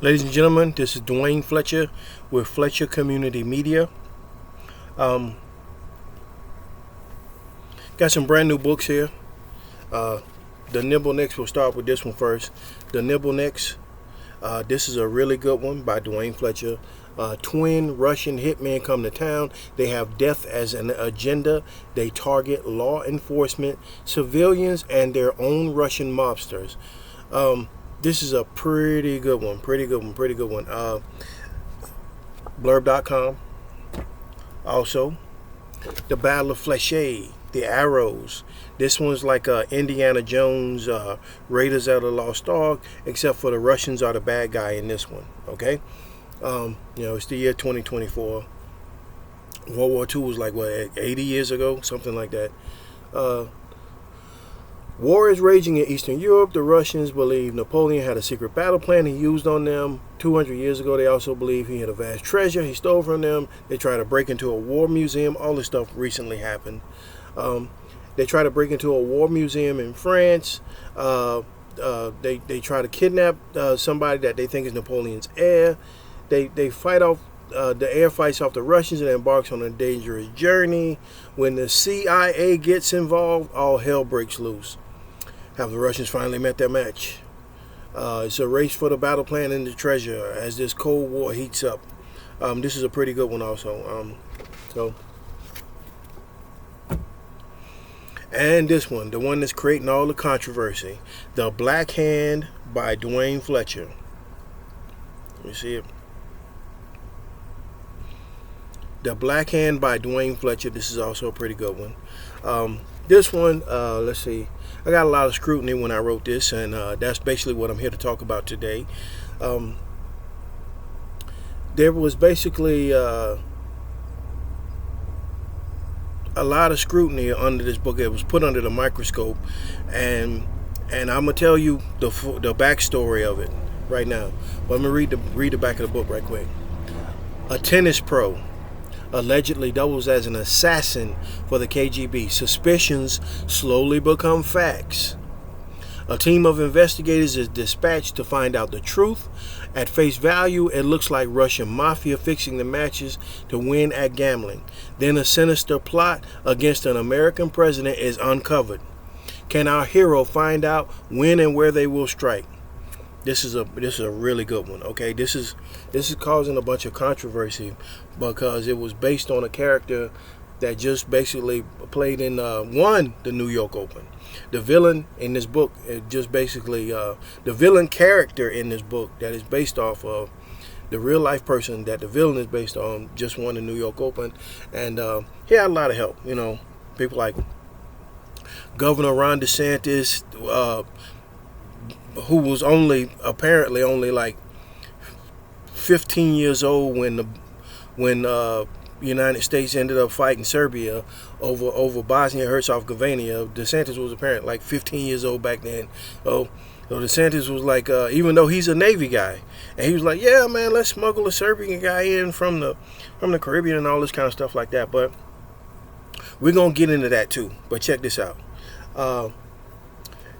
Ladies and gentlemen, this is Duane Fletcher with Fletcher Community Media. Got some brand new books here. The Nibbleniks, we'll start with this one first. The Nibbleniks. This is a really good one by Duane Fletcher. Twin Russian hitmen come to town. They have death as an agenda. They target law enforcement, civilians, and their own Russian mobsters. This is a pretty good one. Blurb.com. Also, The Battle of Fletcher, The Arrows. This one's like Indiana Jones, Raiders of the Lost Ark, except for the Russians are the bad guy in this one. Okay, it's the year 2024. World War II was like 80 years ago, something like that. War is raging in Eastern Europe. The Russians believe Napoleon had a secret battle plan he used on them. 200 years ago, they also believe he had a vast treasure he stole from them. They try to break into a war museum. All this stuff recently happened. They try to break into a war museum in France. They try to kidnap somebody that they think is Napoleon's heir. They fight off. The air fights off the Russians and embarks on a dangerous journey. When the CIA gets involved, all hell breaks loose. Have the Russians finally met their match? It's a race for the battle plan and the treasure as this Cold War heats up. This is a pretty good one also. And this one, the one that's creating all the controversy. The Black Hand by Duane Fletcher. Let me see it. The Black Hand by Duane Fletcher. This is also a pretty good one. This one, let's see. I got a lot of scrutiny when I wrote this, and that's basically what I'm here to talk about today. There was basically a lot of scrutiny under this book. It was put under the microscope, and I'm gonna tell you the backstory of it right now. But I'm gonna read the back of the book right quick. A tennis pro allegedly doubles as an assassin for the KGB. Suspicions slowly become facts. A team of investigators is dispatched to find out the truth. At face value, it looks like Russian mafia fixing the matches to win at gambling. Then a sinister plot against an American president is uncovered. Can our hero find out when and where they will strike? This is a really good one. Okay, this is causing a bunch of controversy because it was based on a character that just basically played in won the New York Open. The villain in this book is just basically the villain character in this book that is based off of the real life person that the villain is based on just won the New York Open, and he had a lot of help. People like Governor Ron DeSantis. Who was apparently only like 15 years old when the United States ended up fighting Serbia over Bosnia-Herzegovina. DeSantis was apparently like 15 years old back then. So DeSantis was like, even though he's a Navy guy, and he was like, yeah, man, let's smuggle a Serbian guy in from the Caribbean and all this kind of stuff like that. But we're gonna get into that too. But check this out.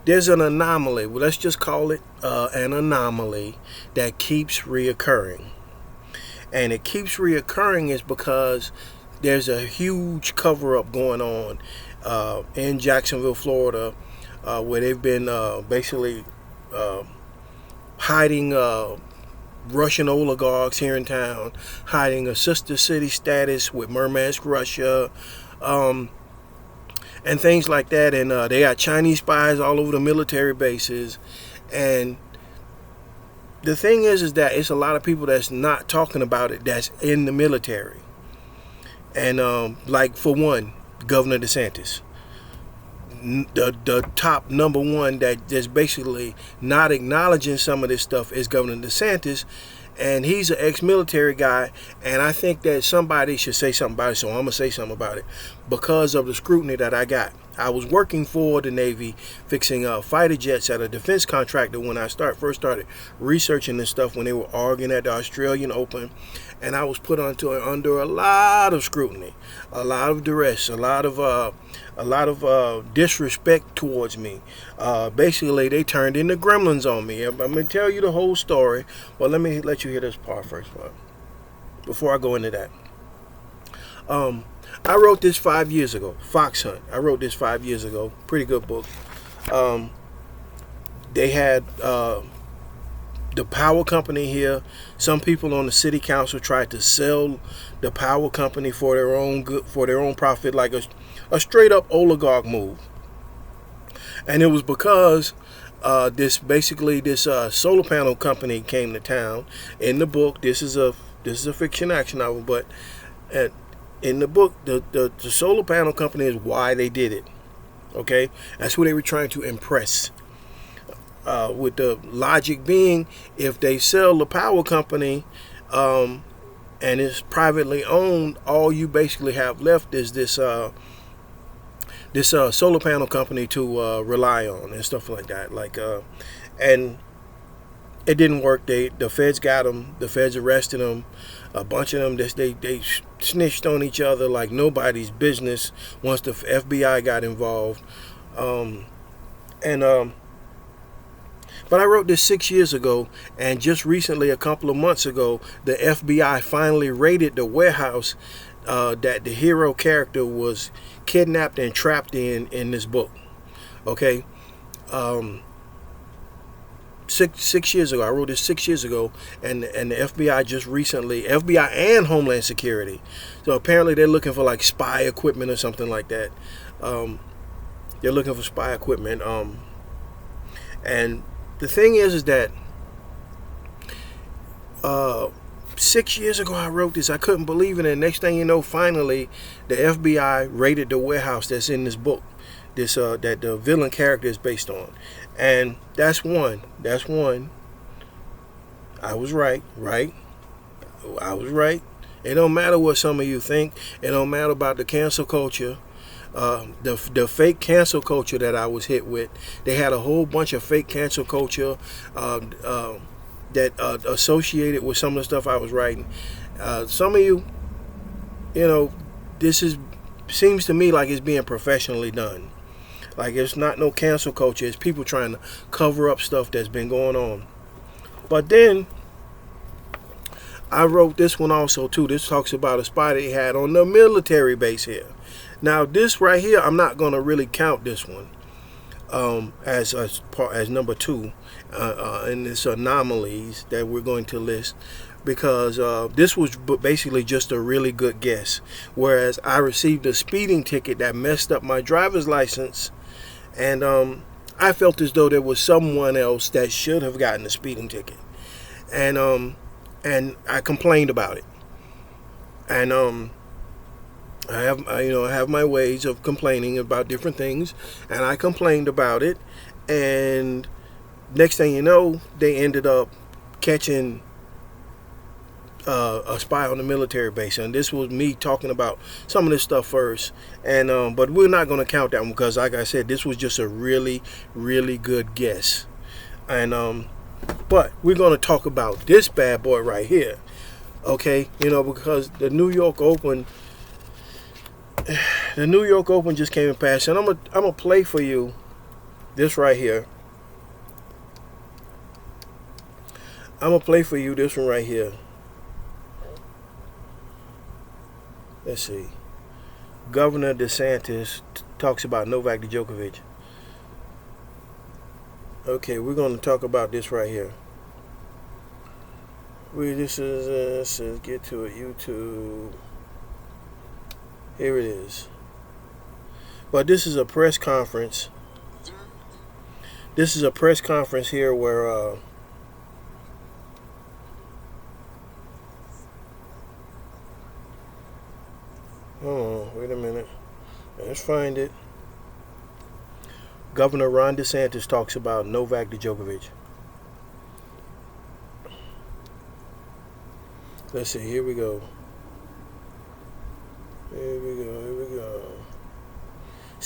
There's an anomaly, let's just call it an anomaly that keeps reoccurring. And it keeps reoccurring is because there's a huge cover-up going on in Jacksonville, Florida, where they've been basically hiding Russian oligarchs here in town, hiding a sister city status with Murmansk, Russia, and things like that, and they got Chinese spies all over the military bases. And the thing is that it's a lot of people that's not talking about it that's in the military. And like, for one, Governor DeSantis, the top number one that's basically not acknowledging some of this stuff is Governor DeSantis. And he's an ex-military guy, and I think that somebody should say something about it, so I'm going to say something about it because of the scrutiny that I got. I was working for the Navy, fixing fighter jets at a defense contractor when I first started researching this stuff, when they were arguing at the Australian Open, and I was put under a lot of scrutiny, a lot of duress, a lot of disrespect towards me. Basically, they turned into gremlins on me. I'm gonna tell you the whole story, but let me let you hear this part first, before I go into that. I wrote this 5 years ago, Fox Hunt. I wrote this 5 years ago. Pretty good book. They had the power company here. Some people on the city council tried to sell the power company for their own good, for their own profit, like a straight up oligarch move. And it was because this solar panel company came to town. In the book, this is a fiction action novel, but in the book, the solar panel company is why they did it. Okay, that's who they were trying to impress. With the logic being, if they sell the power company, and it's privately owned, all you basically have left is this solar panel company to rely on and stuff like that. And it didn't work. The feds got them. The feds arrested them. A bunch of them, they snitched on each other like nobody's business once the FBI got involved. But I wrote this 6 years ago, and just recently, a couple of months ago, the FBI finally raided the warehouse that the hero character was kidnapped and trapped in this book. Okay? Six years ago. I wrote this 6 years ago, and the FBI just recently, FBI and Homeland Security. So apparently they're looking for like spy equipment or something like that. They're looking for spy equipment. And the thing is that 6 years ago I wrote this. I couldn't believe it. And next thing you know, finally the FBI raided the warehouse that's in this book. This that the villain character is based on. And that's one. I was right? I was right. It don't matter what some of you think. It don't matter about the cancel culture. The fake cancel culture that I was hit with. They had a whole bunch of fake cancel culture that associated with some of the stuff I was writing. Some of you, seems to me like it's being professionally done. Like, it's not no cancel culture. It's people trying to cover up stuff that's been going on. But then I wrote this one also too. This talks about a spy they had on the military base here. Now this right here, I'm not going to really count this one as number 2 in this anomalies that we're going to list, because this was basically just a really good guess. Whereas I received a speeding ticket that messed up my driver's license, and I felt as though there was someone else that should have gotten a speeding ticket, and I complained about it. And I have my ways of complaining about different things, and I complained about it, and next thing you know, they ended up catching a spy on the military base. And this was me talking about some of this stuff first, and but we're not going to count that one because, like I said, this was just a really, really good guess. And but we're going to talk about this bad boy right here, okay? Because the New York Open just came and passed, and I'm gonna play for you this right here. I'm gonna play for you this one right here. Let's see. Governor DeSantis talks about Novak Djokovic. Okay, we're going to talk about this right here. This is get to it. YouTube. Here it is. But this is a press conference. This is a press conference here where hold on, wait a minute. Let's find it. Governor Ron DeSantis talks about Novak Djokovic. Let's see, here we go.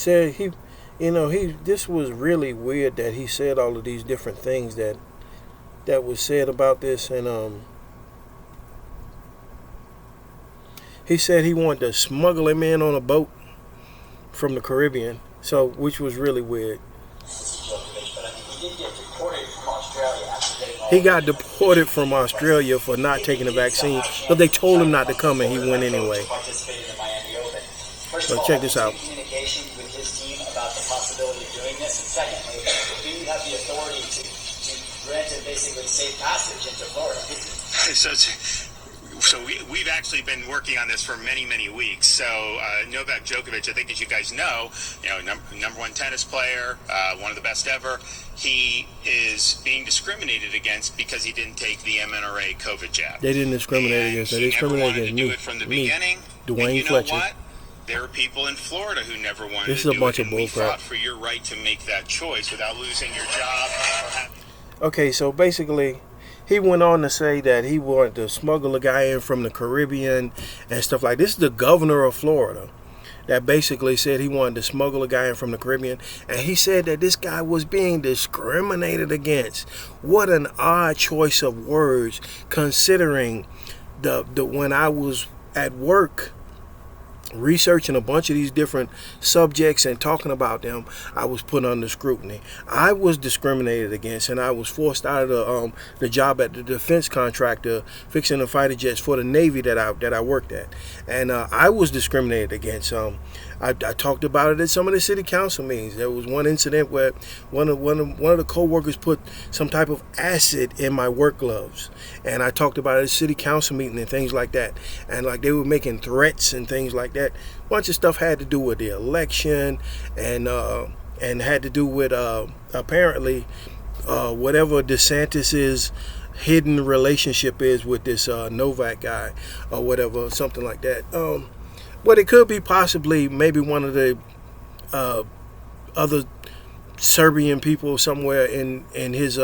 said this was really weird that he said all of these different things that was said about this, and he said he wanted to smuggle him in on a boat from the Caribbean, which was really weird. He got deported from Australia for not taking the vaccine, but they told him not to come, and he went anyway. So check this out. Communication with his team about the possibility of doing this, and secondly, do you have the authority to grant him basically safe passage into Florida? So we've actually been working on this for many, many weeks. So Novak Djokovic, I think as you guys know, number one tennis player, one of the best ever. He is being discriminated against because he didn't take the mRNA COVID jab. They didn't discriminate against him. They discriminated against me. Do it from the beginning. Duane Fletcher. What? There are people in Florida who never wanted to do it. This is a bunch of bullcrap. We fought for your right to make that choice without losing your job. Okay, so basically, he went on to say that he wanted to smuggle a guy in from the Caribbean and stuff like this. This is the governor of Florida that basically said he wanted to smuggle a guy in from the Caribbean, and he said that this guy was being discriminated against. What an odd choice of words, considering the when I was at work researching a bunch of these different subjects and talking about them, I was put under scrutiny. I was discriminated against, and I was forced out of the job at the defense contractor fixing the fighter jets for the Navy that I worked at, and I was discriminated against. I talked about it at some of the city council meetings. There was one incident where one of the co-workers put some type of acid in my work gloves, and I talked about it at a city council meeting and things like that. And like they were making threats and things like that. A bunch of stuff had to do with the election, and had to do with apparently whatever DeSantis's hidden relationship is with this Novak guy or whatever, something like that. But it could be possibly maybe one of the other Serbian people somewhere in his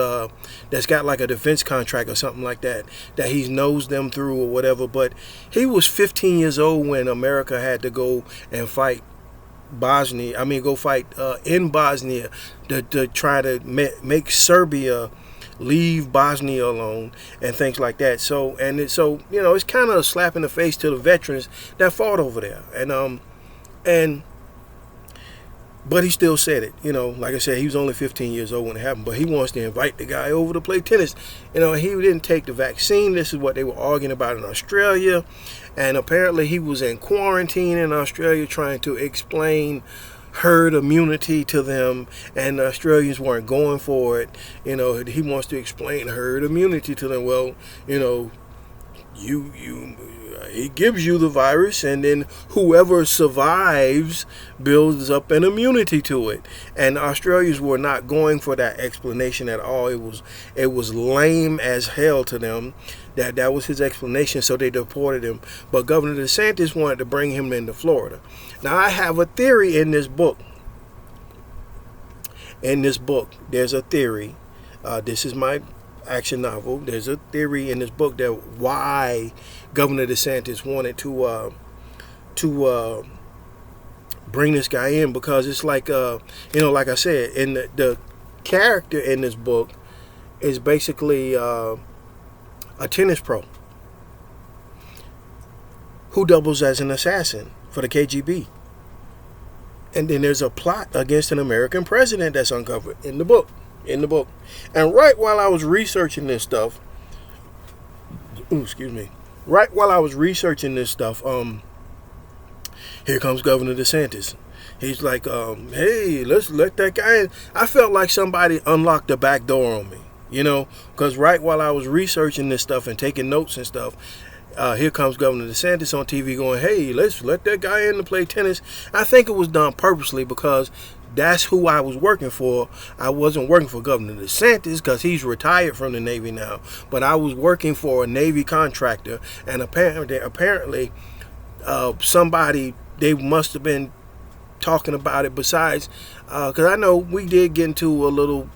that's got like a defense contract or something like that he knows them through or whatever. But he was 15 years old when America had to go and fight in Bosnia to try to make Serbia leave Bosnia alone and things like that. So it's kind of a slap in the face to the veterans that fought over there. But he still said it. Like I said, he was only 15 years old when it happened, but he wants to invite the guy over to play tennis. He didn't take the vaccine. This is what they were arguing about in Australia. And apparently he was in quarantine in Australia trying to explain herd immunity to them, and the Australians weren't going for it. He wants to explain herd immunity to them. Well, he gives you the virus, and then whoever survives builds up an immunity to it. And Australians were not going for that explanation at all. It was lame as hell to them. That was his explanation, so they deported him. But Governor DeSantis wanted to bring him into Florida. Now, I have a theory in this book. There's a theory. This is my action novel. There's a theory in this book that why Governor DeSantis wanted to bring this guy in, because it's like like I said, in the character in this book is basically a tennis pro who doubles as an assassin for the KGB. And then there's a plot against an American president that's uncovered in the book. And right while I was researching this stuff, here comes Governor DeSantis. He's like, hey, let's let that guy in. I felt like somebody unlocked the back door on me, because right while I was researching this stuff and taking notes and stuff, here comes Governor DeSantis on TV going, hey, let's let that guy in to play tennis. I think it was done purposely because that's who I was working for. I wasn't working for Governor DeSantis because he's retired from the Navy now, but I was working for a Navy contractor, and apparently somebody, they must have been talking about it besides, because I know we did get into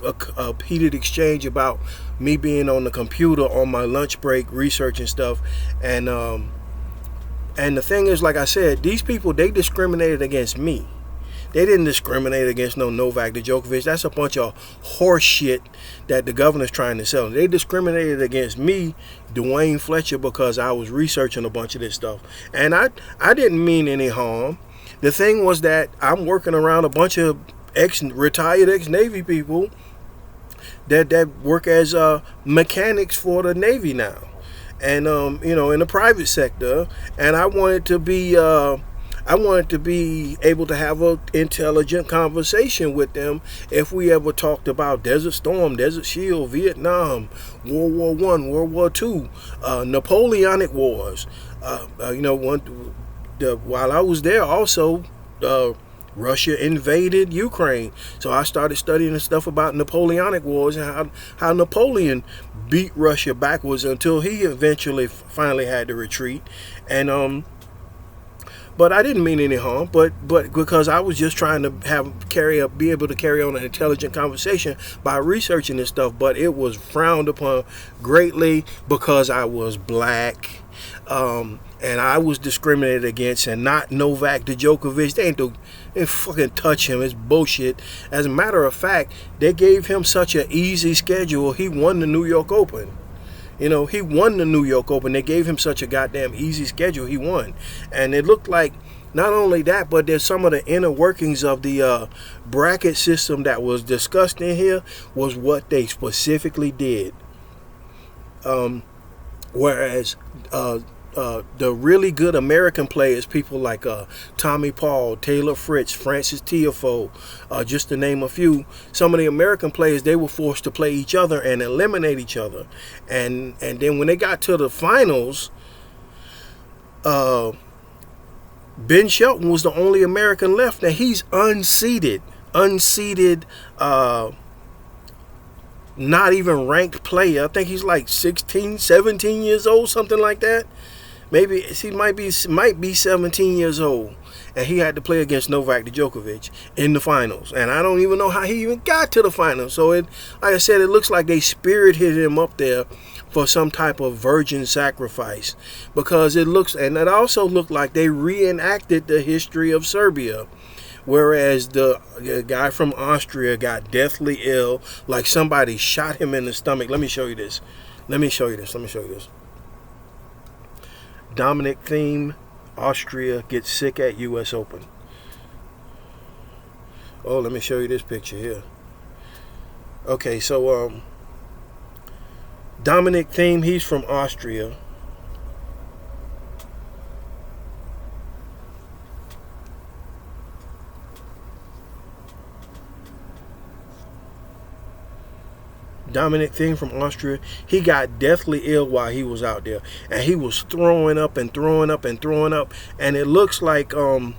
a heated exchange about me being on the computer on my lunch break researching stuff, and the thing is, like I said, these people, they discriminated against me. They didn't discriminate against no Novak Djokovic. That's a bunch of horse shit that the governor's trying to sell. They discriminated against me, Duane Fletcher, because I was researching a bunch of this stuff. And I didn't mean any harm. The thing was that I'm working around a bunch of retired ex-Navy people that work as mechanics for the Navy now, and in the private sector. And I wanted to be able to have an intelligent conversation with them if we ever talked about Desert Storm, Desert Shield, Vietnam, World War I, World War II, Napoleonic Wars. While I was there, also Russia invaded Ukraine. So I started studying the stuff about Napoleonic Wars and how Napoleon beat Russia backwards until he eventually finally had to retreat. And but I didn't mean any harm, but because I was just trying to be able to carry on an intelligent conversation by researching this stuff. But it was frowned upon greatly because I was black. And I was discriminated against, and not Novak Djokovic. They ain't fucking touch him. It's bullshit. As a matter of fact, they gave him such an easy schedule. He won the New York Open. He won the New York Open. They gave him such a goddamn easy schedule. He won. And it looked like not only that, but there's some of the inner workings of the bracket system that was discussed in here was what they specifically did. Whereas the really good American players, people like Tommy Paul, Taylor Fritz, Francis Tiafoe, just to name a few, some of the American players, they were forced to play each other and eliminate each other. And then when they got to the finals, Ben Shelton was the only American left, and he's unseeded, not even ranked player. I think he's like 16, 17 years old, something like that. Maybe he might be 17 years old, and he had to play against Novak Djokovic in the finals. And I don't even know how he even got to the finals. So like I said, it looks like they spirited him up there for some type of virgin sacrifice, because it also looked like they reenacted the history of Serbia. Whereas the guy from Austria got deathly ill, like somebody shot him in the stomach. Let me show you this. Dominic Thiem, Austria, gets sick at U.S. Open. Oh, let me show you this picture here. Okay, so Dominic Thiem, he's from Austria. Dominic Thiem from Austria, he got deathly ill while he was out there, and he was throwing up, and it looks like like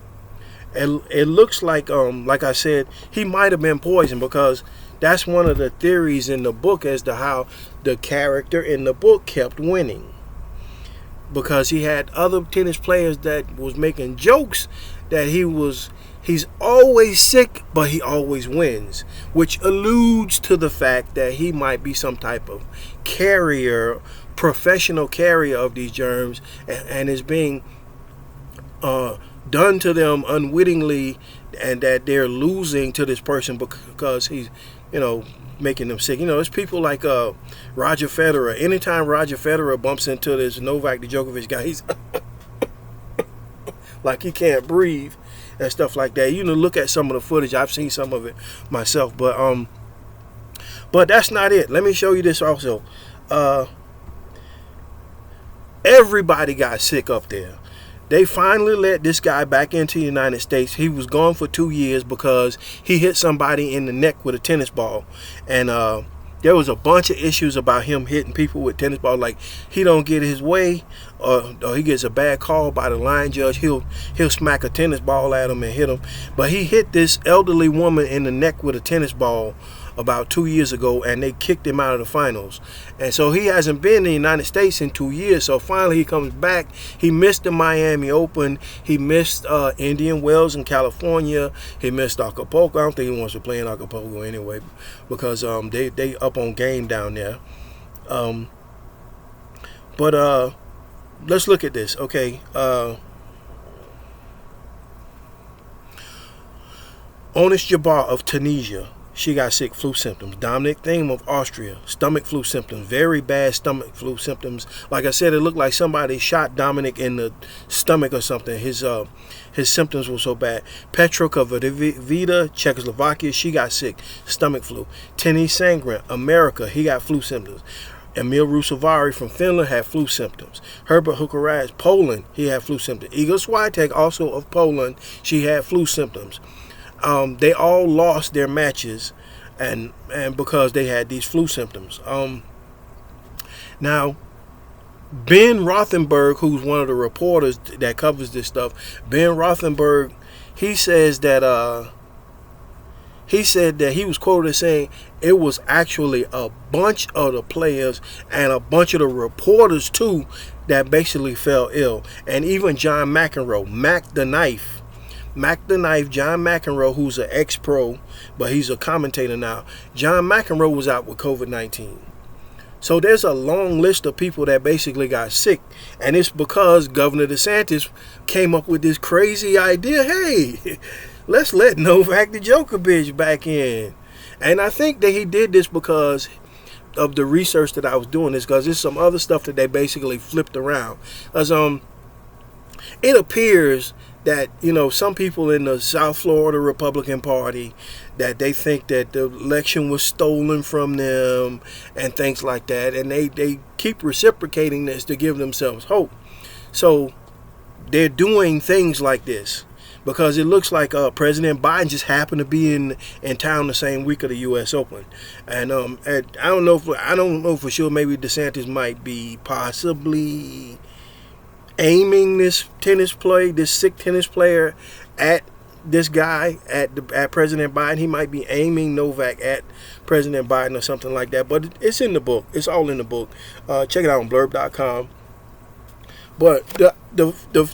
I said, he might have been poisoned, because that's one of the theories in the book as to how the character in the book kept winning, because he had other tennis players that was making jokes that he's always sick, but he always wins, which alludes to the fact that he might be some type of professional carrier of these germs, and is being done to them unwittingly, and that they're losing to this person because he's, making them sick. It's people like Roger Federer. Anytime Roger Federer bumps into this Novak Djokovic guy, he's like he can't breathe and stuff like that. Look at some of the footage. I've seen some of it myself, but that's not it. Let me show you this also. Everybody got sick up there. They finally let this guy back into the United States. He was gone for 2 years because he hit somebody in the neck with a tennis ball, and there was a bunch of issues about him hitting people with tennis balls. Like, he don't get his way, or he gets a bad call by the line judge, he'll smack a tennis ball at him and hit him. But he hit this elderly woman in the neck with a tennis ball about 2 years ago, and they kicked him out of the finals. And so he hasn't been in the United States in 2 years. So finally he comes back. He missed the Miami Open. He missed Indian Wells in California. He missed Acapulco. I don't think he wants to play in Acapulco anyway, because they up on game down there. But let's look at this. Okay. Onis Jabbar of Tunisia, she got sick, flu symptoms. Dominic Thiem of Austria, stomach flu symptoms, very bad stomach flu symptoms. Like I said, it looked like somebody shot Dominic in the stomach or something. His symptoms were so bad. Petra Kvitova, Czechoslovakia, she got sick, stomach flu. Tenny Sangren, America, he got flu symptoms. Emil Rusavari from Finland had flu symptoms. Herbert Hukaraz, Poland, he had flu symptoms. Igor Swiatek, also of Poland, she had flu symptoms. They all lost their matches, and because they had these flu symptoms. Now, Ben Rothenberg, who's one of the reporters that covers this stuff, Ben Rothenberg, he said that he was quoted as saying it was actually a bunch of the players and a bunch of the reporters too that basically fell ill, and even John McEnroe, Mac the Knife, John McEnroe, who's an ex-pro, but he's a commentator now. John McEnroe was out with COVID-19. So there's a long list of people that basically got sick. And it's because Governor DeSantis came up with this crazy idea. Hey, let's let Novak Djokovic back in. And I think that he did this because of the research that I was doing this, because there's some other stuff that they basically flipped around. Because it appears that, some people in the South Florida Republican Party, that they think that the election was stolen from them and things like that. And they keep reciprocating this to give themselves hope. So they're doing things like this because it looks like President Biden just happened to be in town the same week of the U.S. Open. And I don't know for sure, maybe DeSantis might be possibly aiming this sick tennis player at this guy, at President Biden. He might be aiming Novak at President Biden or something like that. But it's in the book. It's all in the book. Check it out on blurb.com. But the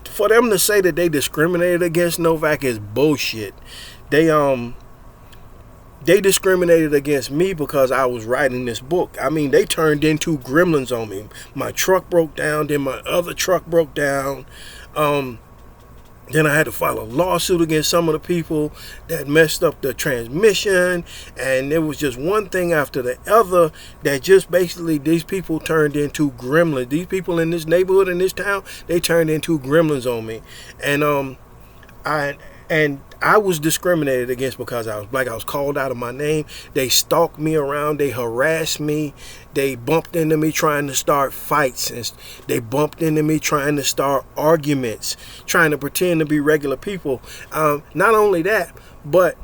for them to say that they discriminated against Novak is bullshit. They discriminated against me because I was writing this book. I mean, they turned into gremlins on me. My truck broke down, then my other truck broke down. Then I had to file a lawsuit against some of the people that messed up the transmission. And it was just one thing after the other that just basically these people turned into gremlins. These people in this neighborhood, in this town, they turned into gremlins on me. And I was discriminated against because I was black. I was called out of my name. They stalked me around. They harassed me. They bumped into me trying to start fights. And they bumped into me trying to start arguments, trying to pretend to be regular people. Not only that, but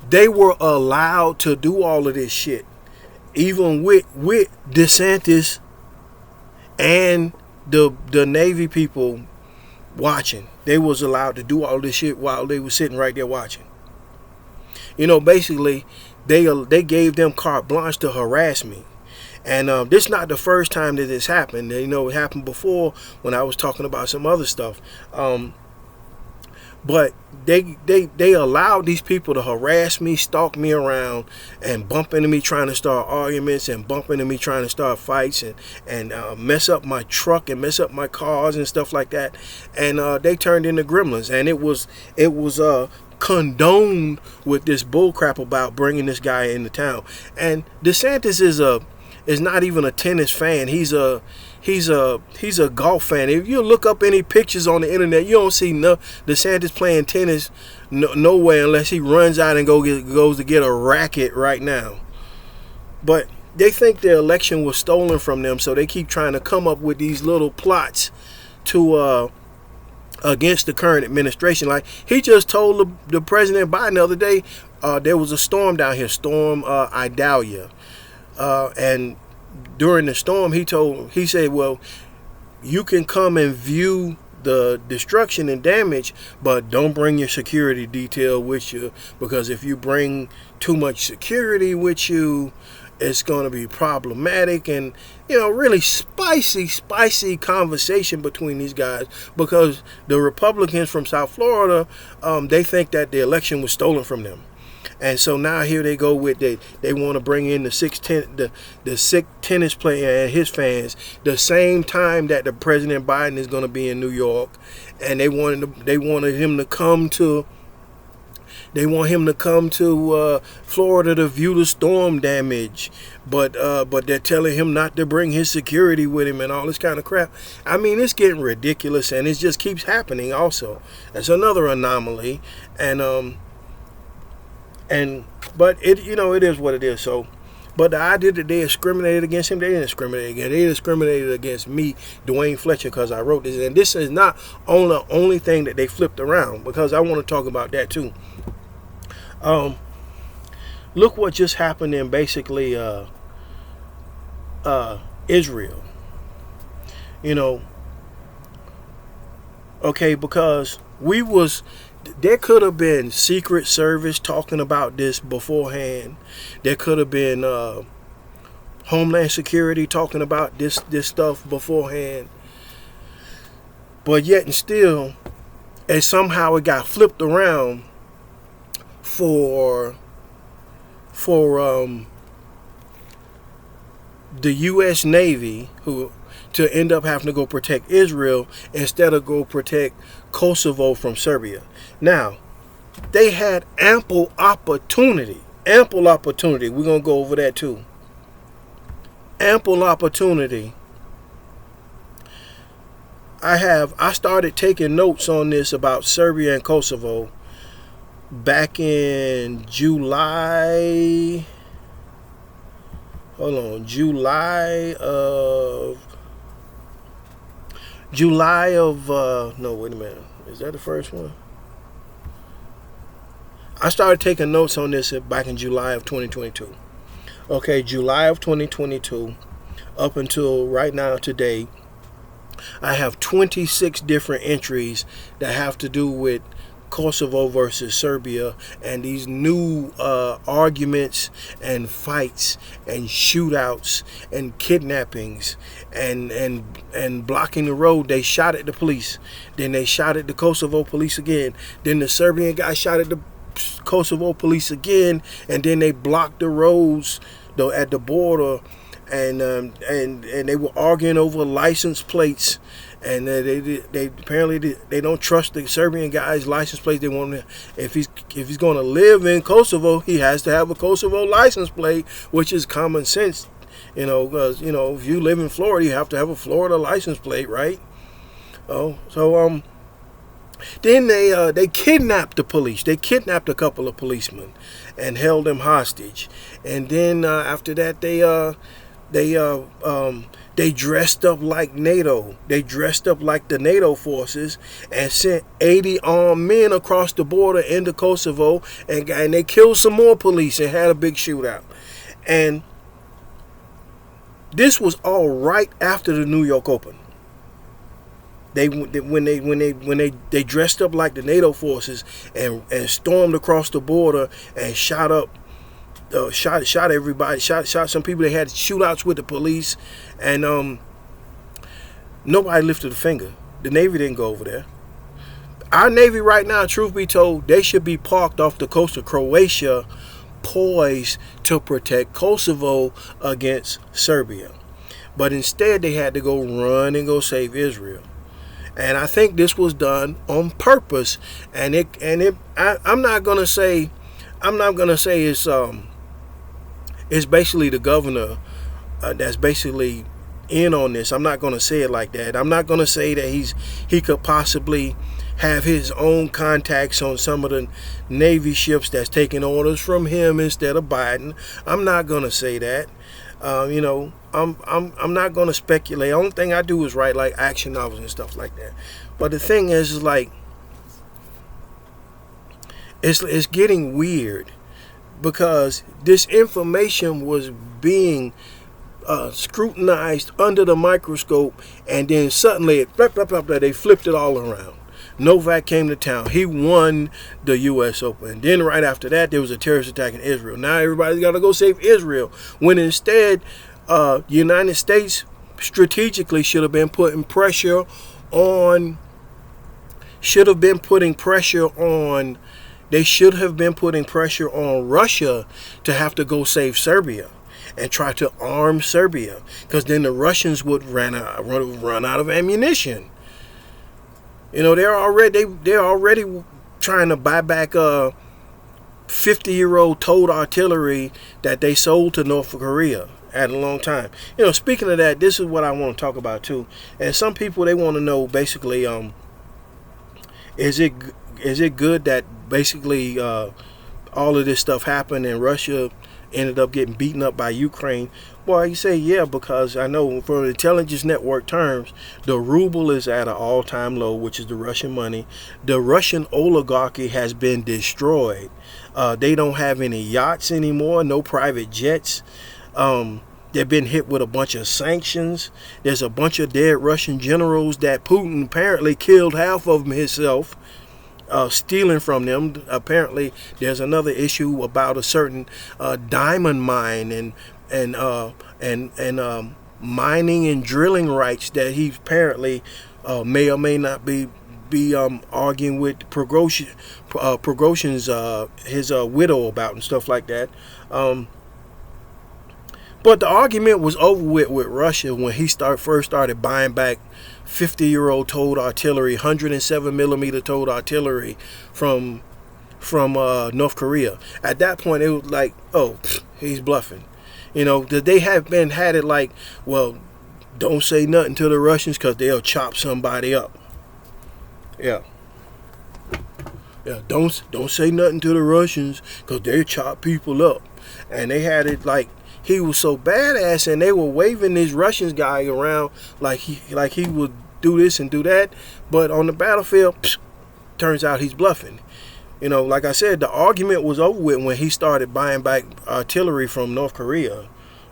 they were allowed to do all of this shit, even with DeSantis and the Navy people watching. They was allowed to do all this shit while they were sitting right there watching. Basically, they gave them carte blanche to harass me. And this is not the first time that this happened. It happened before when I was talking about some other stuff. But they allowed these people to harass me, stalk me around, and bump into me trying to start arguments, and bump into me trying to start fights, and mess up my truck and mess up my cars and stuff like that. And they turned into gremlins, and it was condoned with this bullcrap about bringing this guy into town. And DeSantis is not even a tennis fan. He's a golf fan. If you look up any pictures on the internet, you don't see DeSantis playing tennis nowhere unless he runs out and goes to get a racket right now. But they think the election was stolen from them, so they keep trying to come up with these little plots to against the current administration. Like he just told the President Biden the other day, there was a storm down here, Storm Idalia. And during the storm, he said, well, you can come and view the destruction and damage, but don't bring your security detail with you, because if you bring too much security with you, it's going to be problematic. And really spicy conversation between these guys, because the Republicans from South Florida, they think that the election was stolen from them. And so now here they go with they want to bring in the sick tennis player and his fans the same time that the President Biden is going to be in New York, and they wanted him to come to They want him to come to Florida to view the storm damage, but they're telling him not to bring his security with him and all this kind of crap. I mean, it's getting ridiculous, and it just keeps happening. Also, that's another anomaly, but it it is what it is. So. But the idea that they discriminated against him, they didn't discriminate against. They discriminated against me, Duane Fletcher, because I wrote this. And this is not the only thing that they flipped around, because I want to talk about that too. Look what just happened in basically Israel. Okay, because there could have been Secret Service talking about this beforehand. There could have been Homeland Security talking about this stuff beforehand. But yet and still, and somehow it got flipped around for the U.S. Navy to end up having to go protect Israel instead of go protect Kosovo from Serbia. Now, they had ample opportunity. We're going to go over that too. Ample opportunity. I started taking notes on this about Serbia and Kosovo back in July. July of no, wait a minute. Is that the first one? I started taking notes on this back in July of 2022. Okay, July of 2022 up until right now today, I have 26 different entries that have to do with Kosovo versus Serbia and these new arguments and fights and shootouts and kidnappings and blocking the road. They shot at the police, then they shot at the Kosovo police again, then the Serbian guy shot at the Kosovo police again, and then they blocked the roads at the border, and they were arguing over license plates. And they apparently they don't trust the Serbian guy's license plate. They want to, if he's going to live in Kosovo, he has to have a Kosovo license plate, which is common sense, because if you live in Florida, you have to have a Florida license plate, right? Then they kidnapped the police. They kidnapped a couple of policemen and held them hostage. And then after that, they dressed up like NATO. They dressed up like the NATO forces and sent 80 armed men across the border into Kosovo, and they killed some more police and had a big shootout. And this was all right after the New York Open. When they dressed up like the NATO forces and stormed across the border and shot everybody, shot some people. They had shootouts with the police, and nobody lifted a finger. The Navy didn't go over there. Our Navy right now, truth be told, they should be parked off the coast of Croatia, poised to protect Kosovo against Serbia. But instead, they had to go run and go save Israel. And I think this was done on purpose. I'm not gonna say it's basically the governor that's basically in on this. I'm not going to say it like that. I'm not going to say that he could possibly have his own contacts on some of the Navy ships that's taking orders from him instead of Biden. I'm not going to say that. I'm not going to speculate. The only thing I do is write like action novels and stuff like that. But the thing is like it's getting weird, because this information was being scrutinized under the microscope, and then suddenly they flipped it all around. Novak came to town. He won the U.S. Open. Then right after that, there was a terrorist attack in Israel. Now everybody's got to go save Israel, when instead the United States strategically should have been putting pressure on. They should have been putting pressure on Russia to have to go save Serbia and try to arm Serbia, because then the Russians would run out of ammunition. They're already trying to buy back 50-year-old towed artillery that they sold to North Korea at a long time. Speaking of that, this is what I want to talk about too. And some people, they want to know basically, is it good that basically all of this stuff happened and Russia ended up getting beaten up by Ukraine? Well, you say yeah, because I know for intelligence network terms, the ruble is at an all-time low, which is the Russian money. The Russian oligarchy has been destroyed. They don't have any yachts anymore, no private jets. They've been hit with a bunch of sanctions. There's a bunch of dead Russian generals that Putin apparently killed half of them himself, stealing from them. Apparently, there's another issue about a certain diamond mine and mining and drilling rights that he apparently may or may not be arguing with Prigozhin's his widow about and stuff like that. But the argument was over with Russia when he first started buying back 50-year-old towed artillery, 107 millimeter towed artillery from North Korea. At that point, it was like, oh, he's bluffing. That they had it like, well, don't say nothing to the Russians because they'll chop somebody up. Yeah, don't say nothing to the Russians because they chop people up. And they had it like he was so badass, and they were waving this Russian guy around like he would do this and do that. But on the battlefield, turns out he's bluffing. Like I said, the argument was over with when he started buying back artillery from North Korea,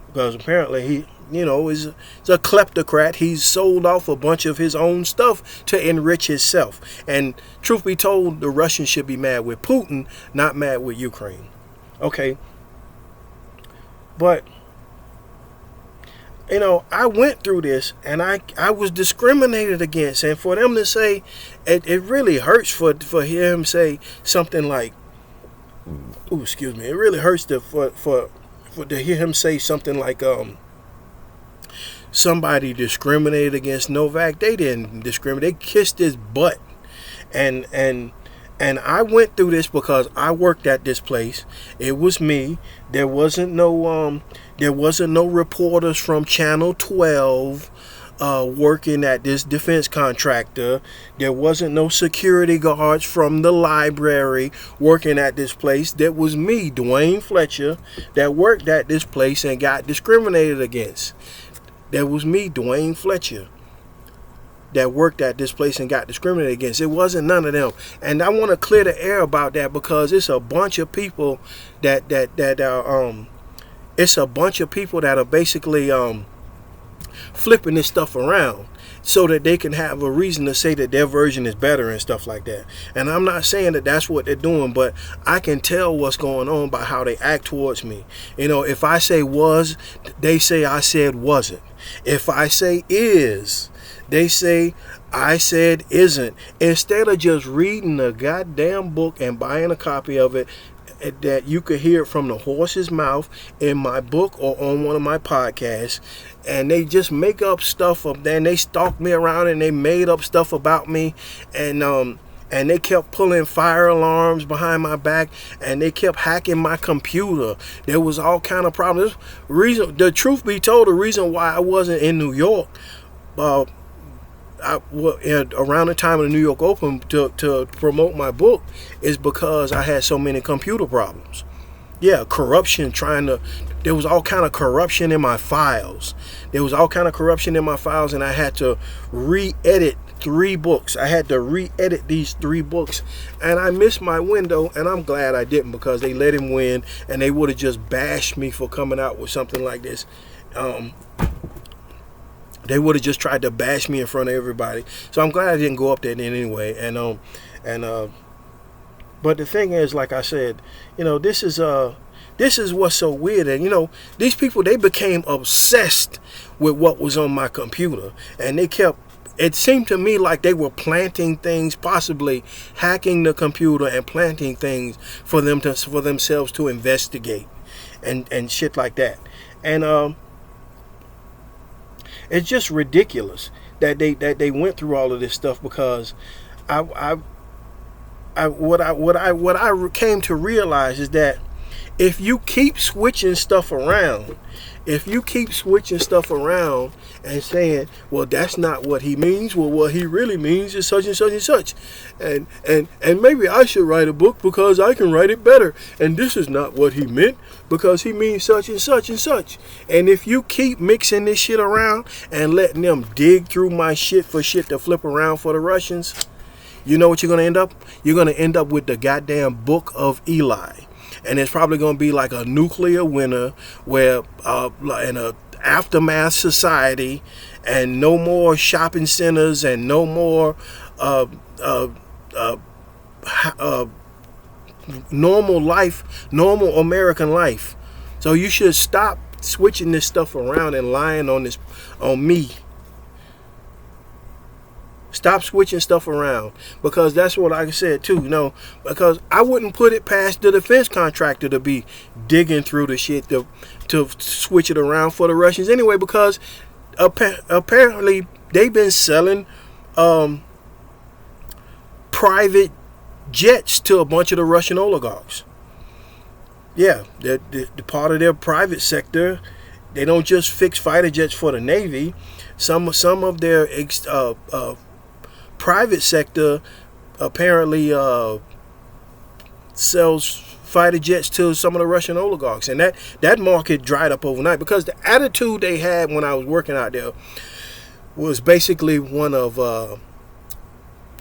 because apparently he, is a kleptocrat. He's sold off a bunch of his own stuff to enrich himself. And truth be told, the Russians should be mad with Putin, not mad with Ukraine. Okay. But, I went through this and I was discriminated against. And for them to say, it really hurts for him say something like, ooh, excuse me. It really hurts to hear him say something like, somebody discriminated against Novak. They didn't discriminate. They kissed his butt. And I went through this because I worked at this place. It was me. There wasn't no reporters from Channel 12 working at this defense contractor. There wasn't no security guards from the library working at this place. That was me, Duane Fletcher, that worked at this place and got discriminated against. That was me, Duane Fletcher, that worked at this place and got discriminated against. It wasn't none of them. And I want to clear the air about that, because it's a bunch of people that are basically flipping this stuff around so that they can have a reason to say that their version is better and stuff like that. And I'm not saying that that's what they're doing, but I can tell what's going on by how they act towards me. If I say was, they say I said wasn't. If I say is, they say I said isn't. Instead of just reading a goddamn book and buying a copy of it, that you could hear it from the horse's mouth in my book or on one of my podcasts, and they just make up stuff up there, and they stalked me around and they made up stuff about me, and they kept pulling fire alarms behind my back, and they kept hacking my computer. There was all kind of problems. The truth be told, the reason why I wasn't in New York around the time of the New York Open to promote my book is because I had so many computer problems. Yeah, corruption, there was all kind of corruption in my files. And I had to re-edit 3 books. I had to re-edit these 3 books, and I missed my window, and I'm glad I didn't, because they let him win, and they would have just bashed me for coming out with something like this. They would have just tried to bash me in front of everybody. So I'm glad I didn't go up there then anyway. But the thing is, like I said, this is what's so weird. And these people, they became obsessed with what was on my computer, and it seemed to me like they were planting things, possibly hacking the computer and planting things for themselves to investigate and shit like that. And it's just ridiculous that they went through all of this stuff, because I what I came to realize is that if you keep switching stuff around, and saying, well, that's not what he means, well, what he really means is such and such and such, and maybe I should write a book because I can write it better, and this is not what he meant because he means such and such and such. And if you keep mixing this shit around and letting them dig through my shit for shit to flip around for the Russians, you know what you're going to end up? You're going to end up with the goddamn Book of Eli. And it's probably going to be like a nuclear winter where in a aftermath society, and no more shopping centers and no more normal life, normal American life. So you should stop switching this stuff around and lying on me. Stop switching stuff around, because that's what I said too. Because I wouldn't put it past the defense contractor to be digging through the shit to switch it around for the Russians anyway, because apparently they've been selling private jets to a bunch of the Russian oligarchs. Yeah, the part of their private sector. They don't just fix fighter jets for the Navy. Some of their private sector apparently sells fighter jets to some of the Russian oligarchs, and that market dried up overnight because the attitude they had when I was working out there was basically one of well,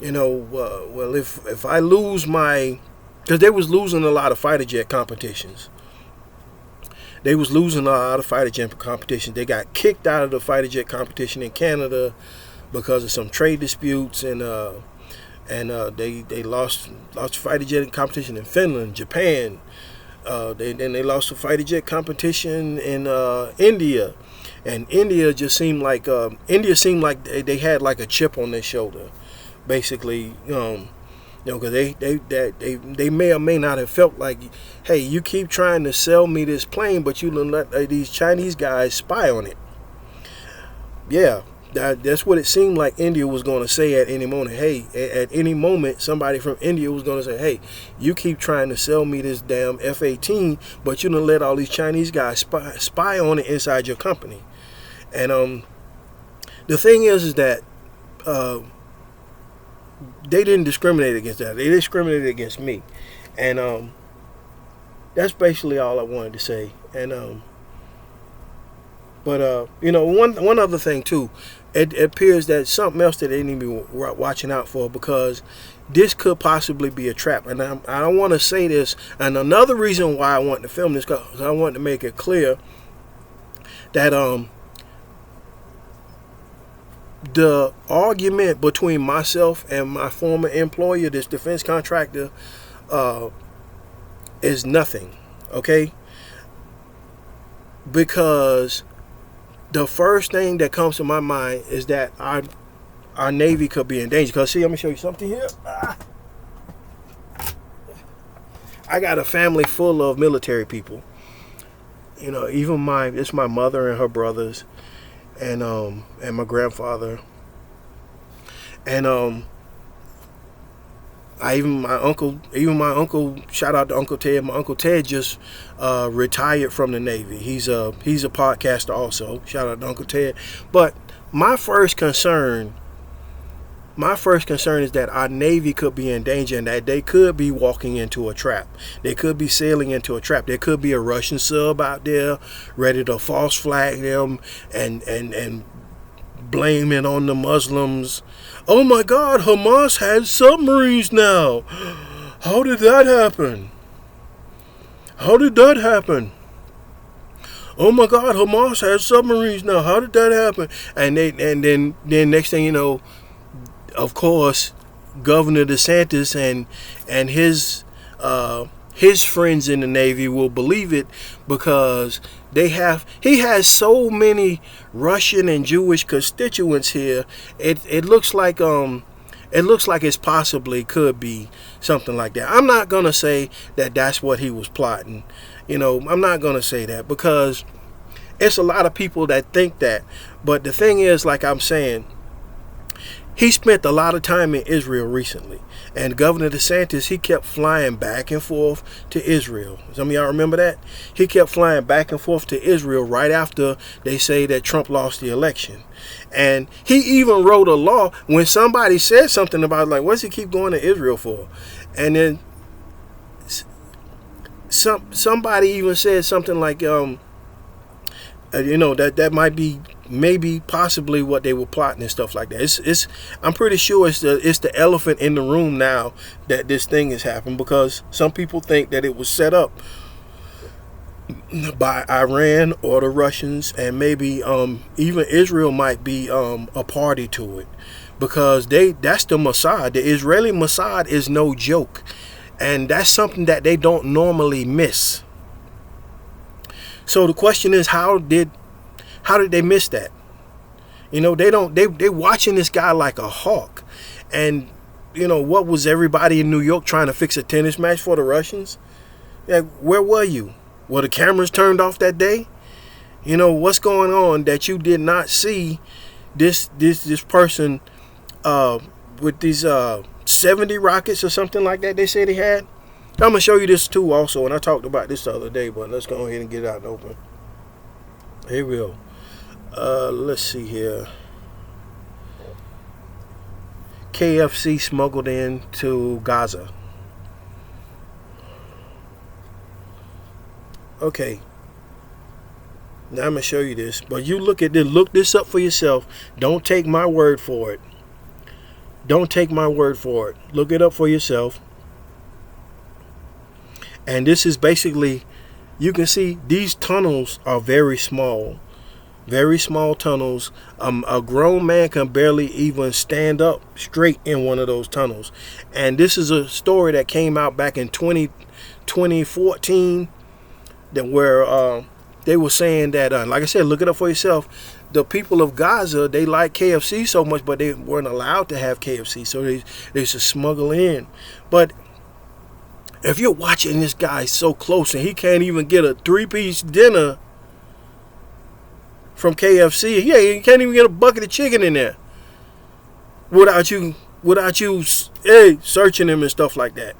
if I lose because they was losing a lot of fighter jet competitions. They was losing a lot of fighter jet competitions. They got kicked out of the fighter jet competition in Canada because of some trade disputes, and they lost fighter jet competition in Finland, Japan. They lost the fighter jet competition in India, and India seemed like they had like a chip on their shoulder, basically. Because they may or may not have felt like, hey, you keep trying to sell me this plane, but you let these Chinese guys spy on it. Yeah. That's what it seemed like India was going to say at any moment. Hey, at any moment, somebody from India was going to say, hey, you keep trying to sell me this damn F-18, but you done let all these Chinese guys spy on it inside your company. And the thing is that they didn't discriminate against that. They discriminated against me. And that's basically all I wanted to say. And But one other thing too, it appears that something else that they need to be watching out for, because this could possibly be a trap. And I don't want to say this. And another reason why I want to film this, because I want to make it clear that the argument between myself and my former employer, this defense contractor, is nothing. Okay, because the first thing that comes to my mind is that our Navy could be in danger. Because, see, let me show you something here. I got a family full of military people. Even it's my mother and her brothers, and my grandfather, and my uncle. Shout out to Uncle Ted. My Uncle Ted just retired from the Navy. He's a podcaster also. Shout out to Uncle Ted. But my first concern is that our Navy could be in danger, and that they could be walking into a trap. They could be sailing into a trap. There could be a Russian sub out there ready to false flag them and blame it on the Muslims. Oh my God, Hamas has submarines now. How did that happen? Oh my God, Hamas has submarines now. How did that happen? And then next thing you know, of course, Governor DeSantis and his friends in the Navy will believe it, because he has so many Russian and Jewish constituents here. It looks like it possibly could be something like that. I'm not gonna say that that's what he was plotting. I'm not gonna say that, because it's a lot of people that think that. But the thing is, like I'm saying, he spent a lot of time in Israel recently. And Governor DeSantis, he kept flying back and forth to Israel. Some of y'all remember that? He kept flying back and forth to Israel right after they say that Trump lost the election. And he even wrote a law when somebody said something about, like, what's he keep going to Israel for? And then somebody even said something like, that might be maybe possibly what they were plotting and stuff like that. I'm pretty sure it's the elephant in the room now that this thing has happened, because some people think that it was set up by Iran or the Russians, and maybe even Israel might be a party to it, because that's the Mossad. The Israeli Mossad is no joke, and that's something that they don't normally miss. So the question is, how did they miss that? They watching this guy like a hawk. And what was everybody in New York trying to fix a tennis match for the Russians? Like, where were you? Were the cameras turned off that day? What's going on that you did not see this person with these 70 rockets or something like that they said he had? I'm going to show you this too also, and I talked about this the other day, but let's go ahead and get it out and open. Here we go. Let's see here. KFC smuggled in to Gaza. Okay. Now I'm going to show you this, but you look this up for yourself. Don't take my word for it. Don't take my word for it. Look it up for yourself. And this is basically, you can see these tunnels are very small tunnels. A grown man can barely even stand up straight in one of those tunnels. And this is a story that came out back in 2014, where they were saying that, like I said, look it up for yourself. The people of Gaza, they like KFC so much, but they weren't allowed to have KFC, so they should smuggle in. But if you're watching this guy so close and he can't even get a 3-piece dinner from KFC, he can't even get a bucket of chicken in there without you searching him and stuff like that.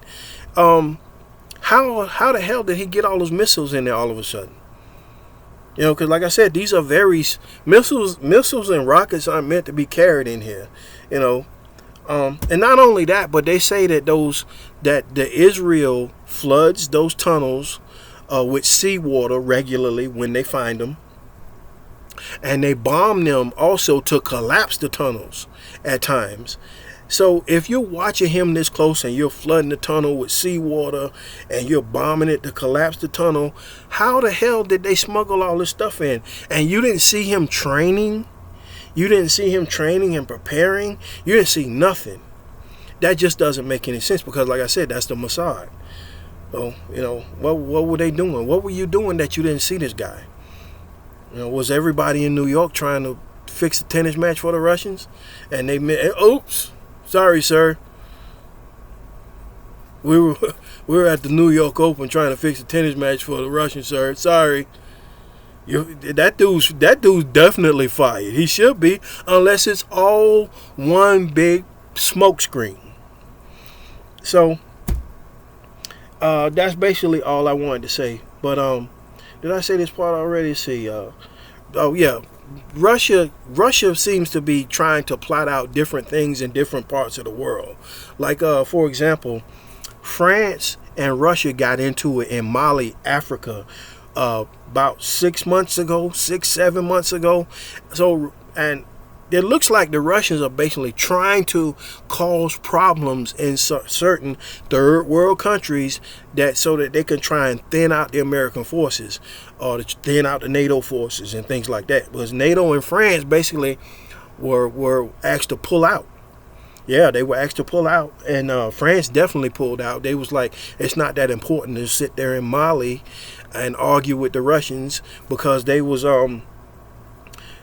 How the hell did he get all those missiles in there all of a sudden? Because like I said, these are missiles and rockets aren't meant to be carried in here. And not only that, but they say that the Israel floods those tunnels with seawater regularly when they find them, and they bomb them also to collapse the tunnels at times. So if you're watching him this close and you're flooding the tunnel with seawater and you're bombing it to collapse the tunnel, how the hell did they smuggle all this stuff in? And you didn't see him training? You didn't see him training and preparing? You didn't see nothing. That just doesn't make any sense, because like I said, that's the Mossad. So, what were they doing? What were you doing that you didn't see this guy? Was everybody in New York trying to fix a tennis match for the Russians? And they oops, sorry, sir. We were at the New York Open trying to fix a tennis match for the Russians, sir. Sorry. That dude's definitely fired. He should be, unless it's all one big smoke screen. So that's basically all I wanted to say. But did I say this part already? Let's see. Russia seems to be trying to plot out different things in different parts of the world. Like for example, France and Russia got into it in Mali, Africa, about 7 months ago. So, and it looks like the Russians are basically trying to cause problems in certain third world countries, so that they can try and thin out the American forces, or thin out the NATO forces and things like that. Because NATO and France basically were asked to pull out. Yeah, they were asked to pull out, and France definitely pulled out. They was like, it's not that important to sit there in Mali and argue with the Russians, because they was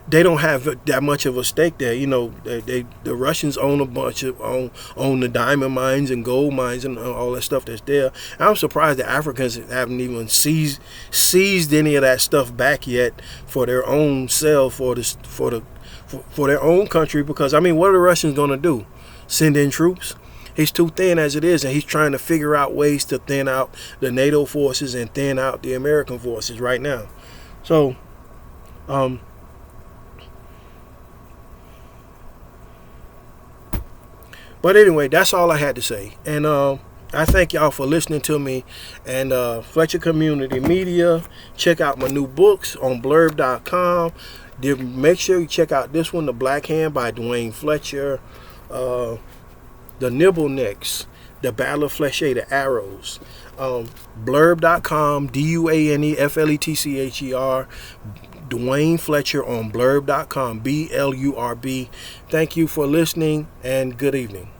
they don't have that much of a stake there. You know, the Russians own a bunch of own the diamond mines and gold mines and all that stuff that's there. And I'm surprised the Africans haven't even seized any of that stuff back yet for their own self, for their own country. Because I mean, what are the Russians going to do? Send in troops? He's too thin as it is, and he's trying to figure out ways to thin out the NATO forces and thin out the American forces right now. So, but anyway, that's all I had to say. And I thank y'all for listening to me. And Fletcher Community Media, check out my new books on blurb.com. Make sure you check out this one, The Black Hand by Duane Fletcher. The Nibble Necks, The Battle of Fletcher, The Arrows. Blurb.com, DuaneFletcher. Duane Fletcher on blurb.com, BLURB. Thank you for listening and good evening.